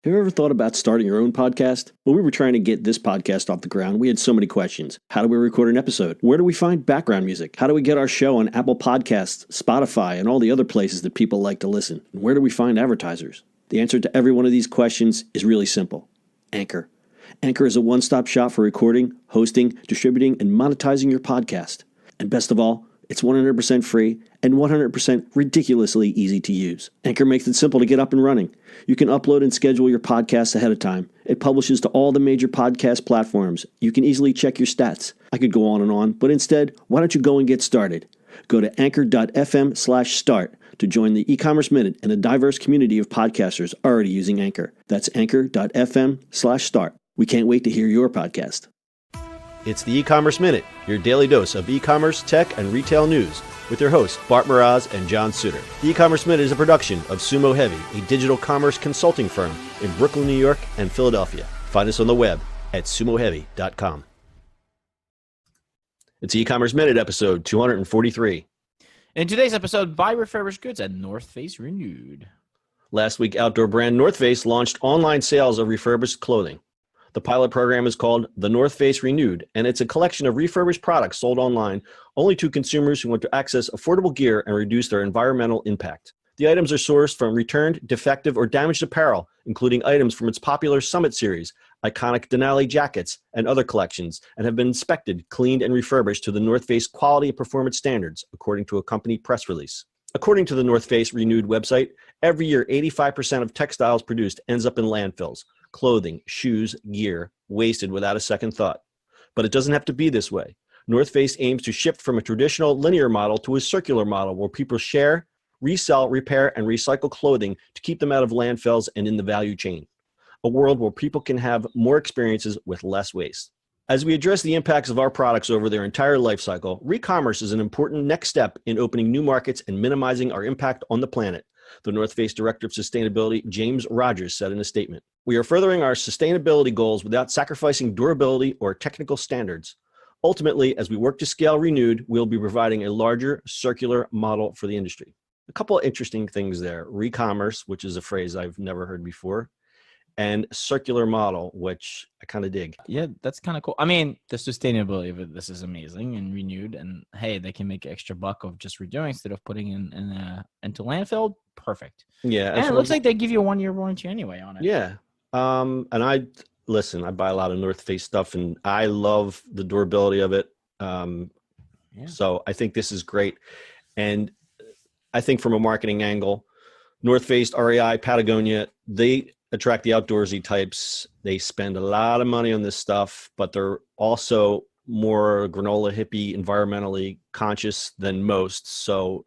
Have you ever thought about starting your own podcast? When we were trying to get this podcast off the ground, we had so many questions. How do we record an episode? Where do we find background music? How do we get our show on Apple Podcasts, Spotify, and all the other places that people like to listen? And where do we find advertisers? The answer to every one of these questions is really simple. Anchor. Anchor is a one-stop shop for recording, hosting, distributing, and monetizing your podcast. And best of all, it's 100% free and 100% ridiculously easy to use. Anchor makes it simple to get up and running. You can upload and schedule your podcasts ahead of time. It publishes to all the major podcast platforms. You can easily check your stats. I could go on, but instead, why don't you go and get started? Go to anchor.fm/start to join the e-commerce minute and a diverse community of podcasters already using Anchor. That's anchor.fm/start. We can't wait to hear your podcast. It's the e-commerce minute, your daily dose of e-commerce, tech, and retail news with your hosts Bart Mraz and John Suter. The e-commerce minute is a production of Sumo Heavy, a digital commerce consulting firm in Brooklyn, New York, and Philadelphia. Find us on the web at sumoheavy.com. It's e-commerce minute episode 243. In today's episode, buy refurbished goods at North Face Renewed. Last week, outdoor brand North Face launched online sales of refurbished clothing. The pilot program is called The North Face Renewed, and it's a collection of refurbished products sold online only to consumers who want to access affordable gear and reduce their environmental impact. The items are sourced from returned, defective, or damaged apparel, including items from its popular Summit series, iconic Denali jackets, and other collections, and have been inspected, cleaned, and refurbished to the North Face quality and performance standards, according to a company press release. According to the North Face Renewed website, every year 85% of textiles produced ends up in landfills. Clothing, shoes, gear, wasted without a second thought. But it doesn't have to be this way. North Face aims to shift from a traditional linear model to a circular model where people share, resell, repair, and recycle clothing to keep them out of landfills and in the value chain. A world where people can have more experiences with less waste. As we address the impacts of our products over their entire life cycle, re-commerce is an important next step in opening new markets and minimizing our impact on the planet. The North Face Director of Sustainability, James Rogers, said in a statement, "We are furthering our sustainability goals without sacrificing durability or technical standards. Ultimately, as we work to scale Renewed, we'll be providing a larger circular model for the industry." A couple of interesting things there. Re-commerce, which is a phrase I've never heard before, and circular model, which I kind of dig. Yeah, that's kind of cool. I mean, the sustainability of it, this is amazing and Renewed. And hey, they can make extra buck of just redoing instead of putting into landfill. Perfect. Yeah. And it looks like they give you a 1-year warranty anyway on it. Yeah. And I buy a lot of North Face stuff and I love the durability of it. So I think this is great. And I think from a marketing angle, North Face, REI, Patagonia, they attract the outdoorsy types. They spend a lot of money on this stuff, but they're also more granola hippie, environmentally conscious than most. So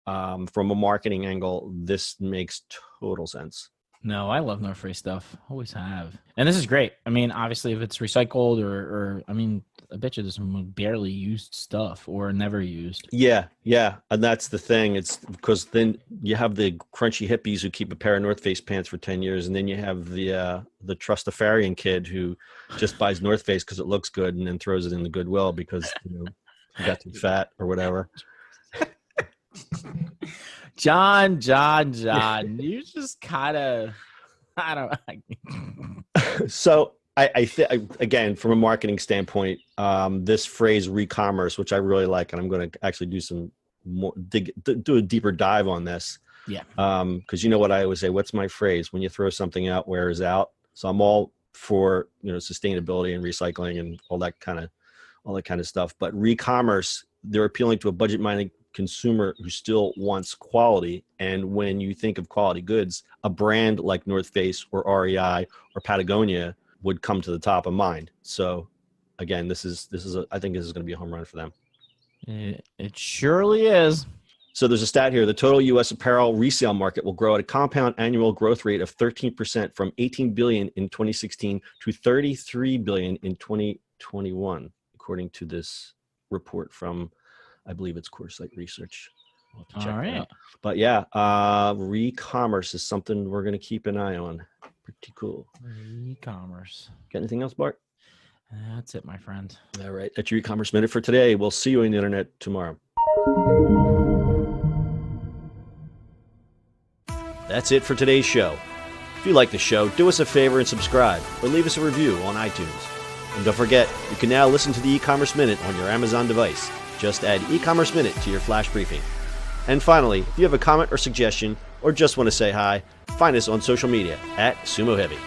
from a marketing angle, this makes total sense. No, I love North Face stuff. Always have. And this is great. I mean, obviously, if it's recycled or I mean, I bet you there's some barely used stuff or never used. Yeah. And that's the thing. It's because then you have the crunchy hippies who keep a pair of North Face pants for 10 years. And then you have the Trustafarian kid who just buys North Face because it looks good and then throws it in the Goodwill because he got too fat or whatever. John, you just kind of, I don't. So I think, again, from a marketing standpoint, this phrase re-commerce, which I really like, and I'm going to actually do some more, do a deeper dive on this. Yeah. Because you know what I always say, what's my phrase? When you throw something out, wears out. So I'm all for, sustainability and recycling and all that kind of stuff. But re-commerce, they're appealing to a budget-minded consumer who still wants quality. And when you think of quality goods, a brand like North Face or REI or Patagonia would come to the top of mind. So again, I think this is going to be a home run for them. It surely is. So there's a stat here. The total U.S. apparel resale market will grow at a compound annual growth rate of 13% from $18 billion in 2016 to $33 billion in 2021, according to this report from, I believe it's CoreSite Research. We'll have to check that out. But yeah, re-commerce is something we're going to keep an eye on. Pretty cool. E-commerce. Got anything else, Bart? That's it, my friend. All right. That's your e-commerce minute for today. We'll see you on the internet tomorrow. That's it for today's show. If you like the show, do us a favor and subscribe, or leave us a review on iTunes. And don't forget, you can now listen to the e-commerce minute on your Amazon device. Just add e-commerce minute to your flash briefing. And finally, if you have a comment or suggestion, or just want to say hi, find us on social media at Sumo Heavy.